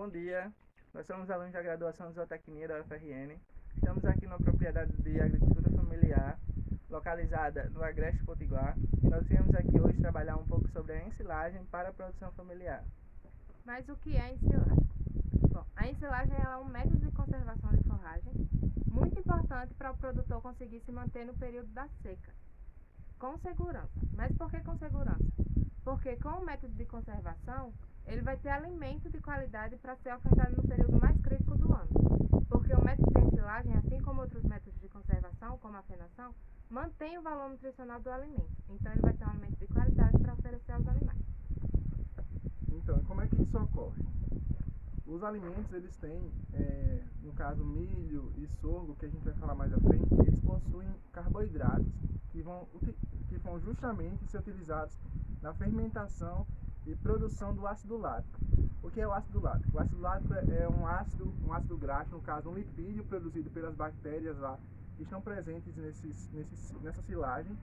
Bom dia, nós somos alunos da graduação de Zootecnia da UFRN. Estamos aqui numa propriedade de agricultura familiar, localizada no Agreste Potiguar, e nós viemos aqui hoje trabalhar um pouco sobre a ensilagem para a produção familiar. Mas o que é a ensilagem? Bom, a ensilagem é um método de conservação de forragem muito importante para o produtor conseguir se manter no período da seca, com segurança. Mas por que com segurança? Porque com o método de conservação, ele vai ter alimento de qualidade para ser ofertado no período mais crítico do ano. Porque o método de ensilagem, assim como outros métodos de conservação, como a fenação, mantém o valor nutricional do alimento. Então ele vai ter um alimento de qualidade para oferecer aos animais. Então, como é que isso ocorre? Os alimentos, eles têm, no caso milho e sorgo, que a gente vai falar mais à frente, eles possuem carboidratos que vão justamente ser utilizados na fermentação e produção do ácido lático. O que é o ácido lático? O ácido lático é um ácido graxo, no caso um lipídio produzido pelas bactérias lá, que estão presentes nessa silagem,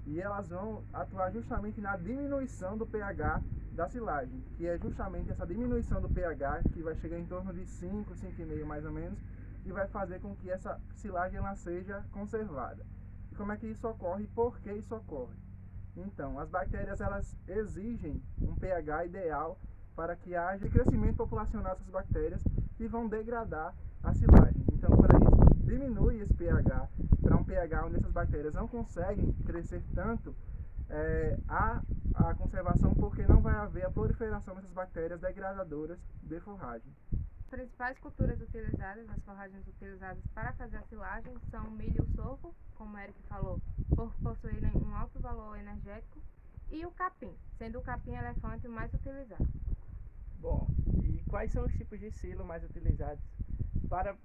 e elas vão atuar justamente na diminuição do pH da silagem, que é justamente essa diminuição do pH, que vai chegar em torno de 5, 5,5 mais ou menos, que vai fazer com que essa silagem ela seja conservada. E como é que isso ocorre e por que isso ocorre? Então, as bactérias elas exigem um pH ideal para que haja crescimento populacional dessas bactérias que vão degradar a silagem. Então, quando a gente diminui esse pH para um pH onde essas bactérias não conseguem crescer tanto, há a conservação, porque não vai haver a proliferação dessas bactérias degradadoras de forragem. As principais culturas utilizadas, as forragens utilizadas para fazer a silagem, são o milho e o sorgo, como o Eric falou, por possuírem um alto valor energético, e o capim, sendo o capim elefante o mais utilizado. Bom, e quais são os tipos de silo mais utilizados para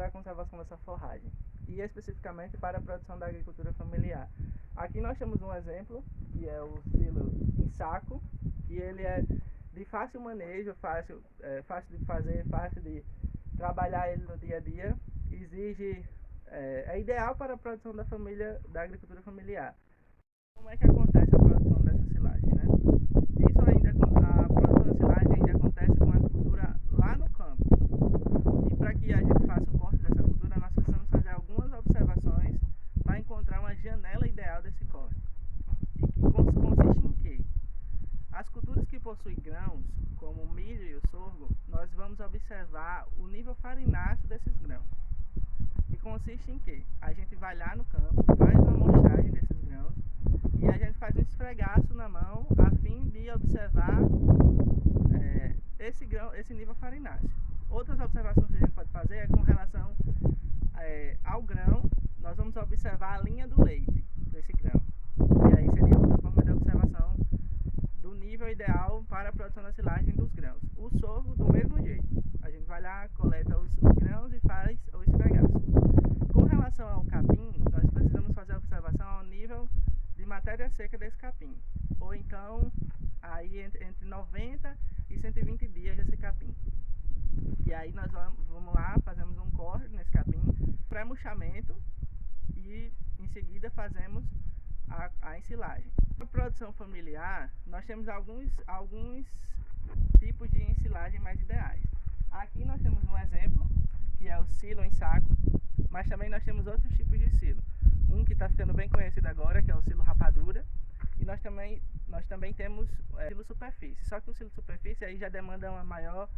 a conservação dessa forragem? E especificamente para a produção da agricultura familiar. Aqui nós temos um exemplo, que é o silo em saco, que ele é de fácil manejo, fácil de fazer, fácil de trabalhar ele no dia a dia, é ideal para a produção da agricultura familiar. Como é que acontece a produção dessa silagem, né? A produção da silagem ainda acontece com a cultura lá no campo. E para que a gente faça o corte dessa cultura, nós precisamos fazer algumas observações para encontrar uma janela ideal desse corte. E que consiste em quê? As culturas que possuem grãos, como o milho e o sorgo, nós vamos observar o nível farináceo desses grãos. Que consiste em quê? A gente vai lá no campo, faz uma amostragem desses grãos e a gente faz um esfregaço na mão a fim de observar esse nível farináceo. Outras observações que a gente pode fazer é com relação ao grão. Nós vamos observar a linha do leite desse grão. E aí seria outra forma de observação do nível ideal para a produção da silagem dos grãos. O sorgo, do mesmo jeito. A gente vai lá, coleta os grãos e faz o esfregaço. Com relação ao capim, nós precisamos fazer a observação ao nível de matéria seca desse capim. Ou então, aí entre 90 e 120 dias desse capim. E aí nós vamos lá, fazemos um corte nesse capim, pré-murchamento, e em seguida fazemos a ensilagem. Na produção familiar, nós temos alguns tipos de ensilagem mais ideais. Aqui nós temos um exemplo, que é o silo em saco, mas também nós temos outros tipos de silo. Um que está ficando bem conhecido agora, que é o silo rapadura, e nós também temos o silo superfície. Só que o silo superfície aí já demanda um maior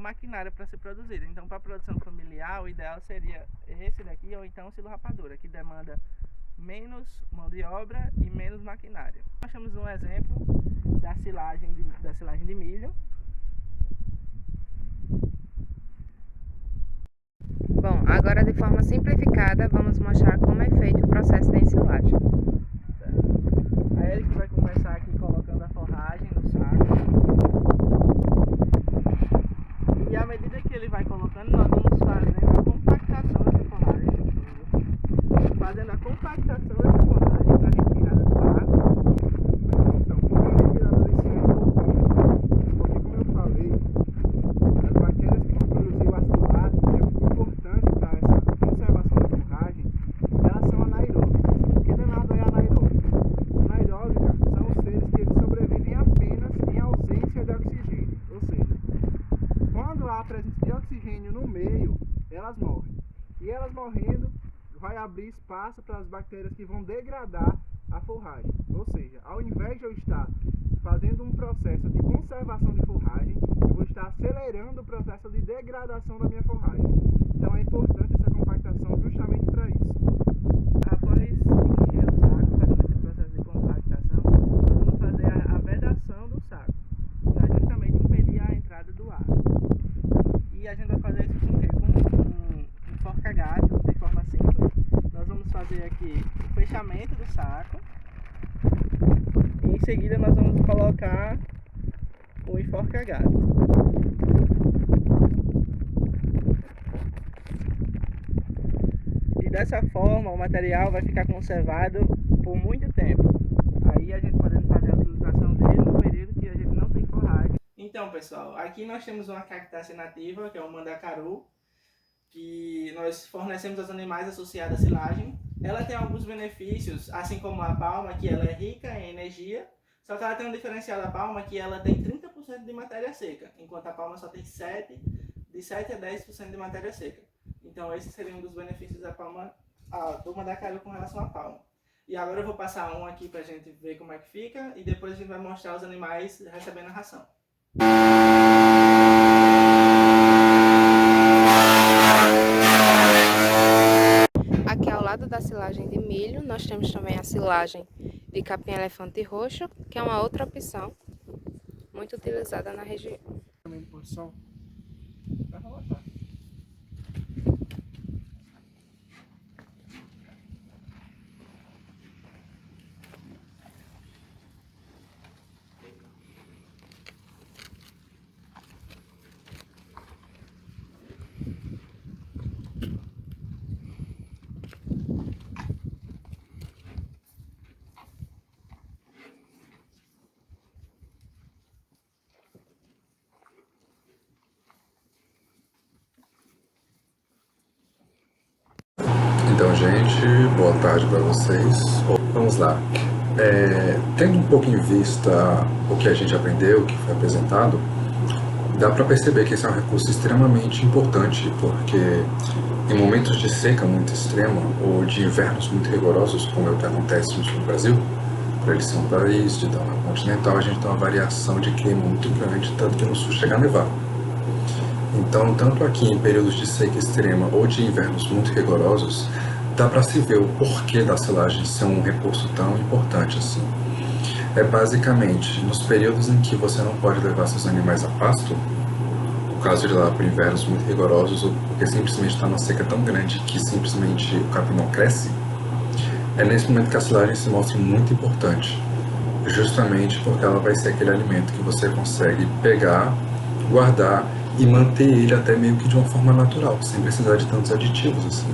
maquinário para ser produzido. Então, para a produção familiar, o ideal seria esse daqui, ou então o silo rapadura, que demanda menos mão de obra e menos maquinário. Nós temos um exemplo da silagem de milho. Bom, agora de forma simplificada, vamos mostrar como é feito o processo de ensilagem. A Eric vai começar aqui colocando a forragem no saco. E à medida que ele vai colocando, nós vamos fazendo a compactação dessa forragem. Fazendo a compactação dessa forragem para retirada do saco. Então, como a retirada desse saco, porque como eu falei, as bactérias que vão produzir o ácido lático, que é muito importante para essa conservação da forragem, elas são anaeróbicas. O que danado é anaeróbica? Anaeróbica são os seres que eles sobrevivem apenas em ausência de oxigênio, ou seja, com a frio, elas morrem. E elas morrendo, vai abrir espaço para as bactérias que vão degradar a forragem. Ou seja, ao invés de eu estar fazendo um processo de conservação de forragem, eu vou estar acelerando o processo de degradação da minha forragem. Então é importante essa compactação justamente para isso. Após encher o saco, fazendo esse processo de compactação, nós vamos fazer a vedação do saco, para justamente impedir a entrada do ar. E a gente vai fazer isso com o quê? Com um forca-gato, de forma simples. Nós vamos fazer aqui o fechamento do saco. E em seguida nós vamos colocar o enforca-gato. E dessa forma o material vai ficar conservado por muito tempo. Aí a gente podendo fazer a utilização dele no período que a gente não tem forragem. Então, pessoal, aqui nós temos uma cactácea nativa, que é o mandacaru, que nós fornecemos aos animais associados à silagem. Ela tem alguns benefícios, assim como a palma, que ela é rica em energia, só que ela tem um diferencial da palma, que ela tem 30% de matéria seca, enquanto a palma só tem de 7 a 10% de matéria seca. Então esse seria um dos benefícios da palma, do mandacaru com relação à palma. E agora eu vou passar um aqui pra gente ver como é que fica, e depois a gente vai mostrar os animais recebendo a ração. Aqui ao lado da silagem de milho, nós temos também a silagem de capim-elefante roxo, que é uma outra opção muito utilizada na região. Também de posição. Vai relaxar. Então, gente, boa tarde para vocês. Vamos lá. Tendo um pouco em vista o que a gente aprendeu, o que foi apresentado, dá para perceber que esse é um recurso extremamente importante, porque em momentos de seca muito extrema ou de invernos muito rigorosos, como é o que acontece no sul do Brasil, por ele ser um país de tamanho continental, a gente tem uma variação de clima muito grande, tanto que no sul chega a nevar. Então, tanto aqui em períodos de seca extrema ou de invernos muito rigorosos, dá para se ver o porquê da silagem ser um recurso tão importante assim. É basicamente nos períodos em que você não pode levar seus animais a pasto, no caso de lá por invernos muito rigorosos ou porque simplesmente está uma seca tão grande que simplesmente o capim não cresce, é nesse momento que a silagem se mostra muito importante, justamente porque ela vai ser aquele alimento que você consegue pegar, guardar e manter ele até meio que de uma forma natural, sem precisar de tantos aditivos assim.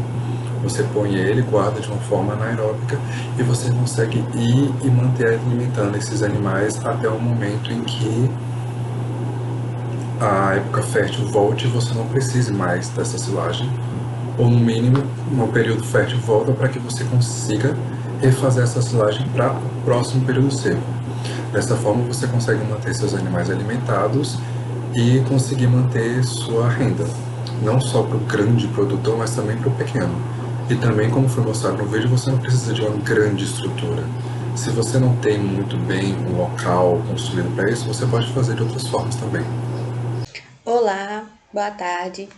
Você põe ele, guarda de uma forma anaeróbica e você consegue ir e manter alimentando esses animais até o momento em que a época fértil volte e você não precise mais dessa silagem, ou no mínimo, no período fértil volta para que você consiga refazer essa silagem para o próximo período seco. Dessa forma você consegue manter seus animais alimentados e conseguir manter sua renda, não só para o grande produtor, mas também para o pequeno. E também, como foi mostrado no vídeo, você não precisa de uma grande estrutura. Se você não tem muito bem um local construído para isso, você pode fazer de outras formas também. Olá, boa tarde.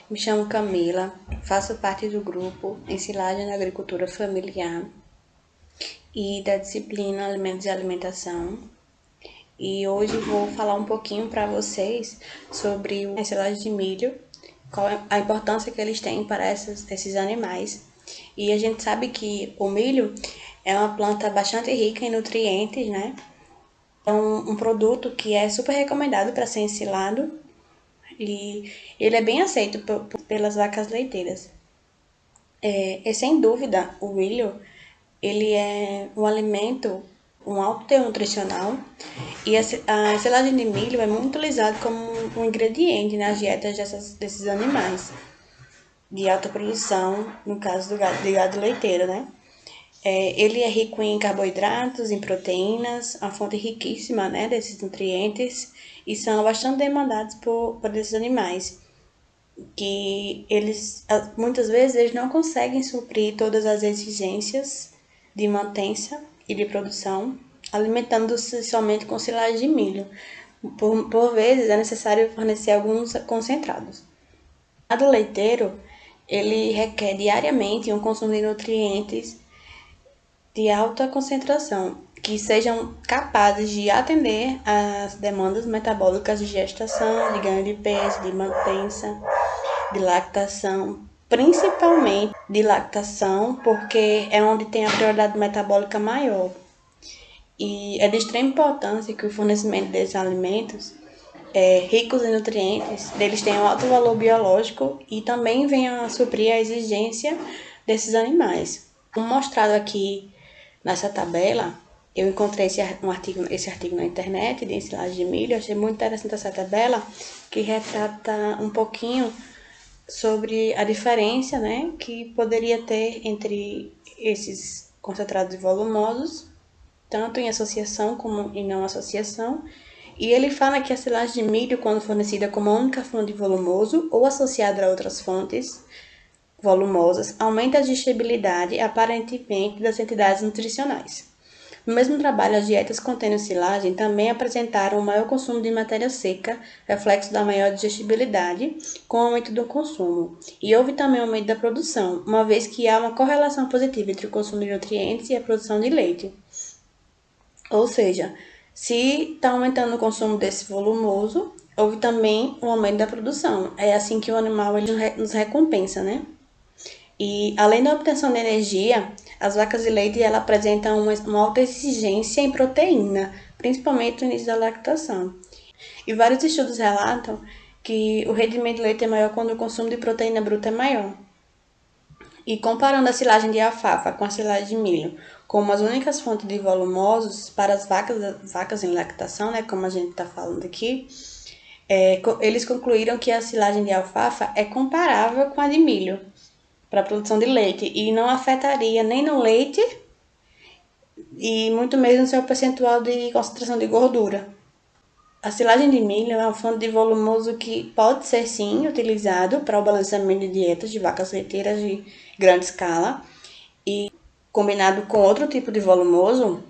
Me chamo Camila, faço parte do grupo Ensilagem na Agricultura Familiar e da disciplina Alimentos e Alimentação. E hoje vou falar um pouquinho para vocês sobre a ensilagem de milho, qual é a importância que eles têm para esses animais. E a gente sabe que o milho é uma planta bastante rica em nutrientes, né? É um produto que é super recomendado para ser ensilado e ele é bem aceito pelas vacas leiteiras. E sem dúvida, o milho ele é um alimento, um alto teor nutricional, e a ensilagem de milho é muito utilizada como um ingrediente nas dietas desses animais de alta produção, no caso de gado leiteiro, né? Ele é rico em carboidratos, em proteínas, uma fonte riquíssima, né, desses nutrientes, e são bastante demandados por esses animais. que muitas vezes eles não conseguem suprir todas as exigências de mantença e de produção, alimentando-se somente com silagem de milho. Por vezes é necessário fornecer alguns concentrados. O gado leiteiro, ele requer diariamente um consumo de nutrientes de alta concentração, que sejam capazes de atender às demandas metabólicas de gestação, de ganho de peso, de mantença, de lactação, principalmente de lactação, porque é onde tem a prioridade metabólica maior. E é de extrema importância que o fornecimento desses alimentos ricos em nutrientes, eles tenham alto valor biológico e também venham a suprir a exigência desses animais. Como mostrado aqui nessa tabela, eu encontrei esse artigo na internet de ensilagem de milho. Eu achei muito interessante essa tabela, que retrata um pouquinho sobre a diferença, né, que poderia ter entre esses concentrados volumosos, tanto em associação como em não associação. E ele fala que a silagem de milho, quando fornecida como a única fonte volumoso ou associada a outras fontes volumosas, aumenta a digestibilidade aparentemente das entidades nutricionais. No mesmo trabalho, as dietas contendo silagem também apresentaram um maior consumo de matéria seca, reflexo da maior digestibilidade, com o aumento do consumo. E houve também um aumento da produção, uma vez que há uma correlação positiva entre o consumo de nutrientes e a produção de leite. Ou seja, se está aumentando o consumo desse volumoso, houve também um aumento da produção. É assim que o animal nos recompensa, né? E além da obtenção de energia, as vacas de leite ela apresentam uma alta exigência em proteína, principalmente no início da lactação. E vários estudos relatam que o rendimento de leite é maior quando o consumo de proteína bruta é maior. E comparando a silagem de alfafa com a silagem de milho como as únicas fontes de volumosos para as vacas em lactação, né, como a gente está falando aqui, eles concluíram que a silagem de alfafa é comparável com a de milho para a produção de leite e não afetaria nem no leite e muito menos no seu percentual de concentração de gordura. A silagem de milho é uma fonte de volumoso que pode ser sim utilizado para o balanceamento de dietas de vacas leiteiras de grande escala e combinado com outro tipo de volumoso,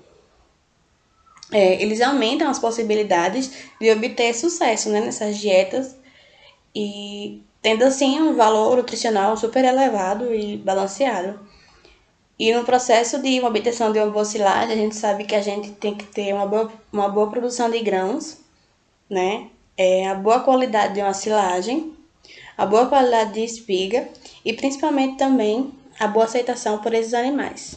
eles aumentam as possibilidades de obter sucesso, né, nessas dietas e tendo assim um valor nutricional super elevado e balanceado. E no processo de obtenção de uma boa silagem, a gente sabe que a gente tem que ter uma boa produção de grãos, né? A boa qualidade de uma silagem, a boa qualidade de espiga e principalmente também a boa aceitação por esses animais.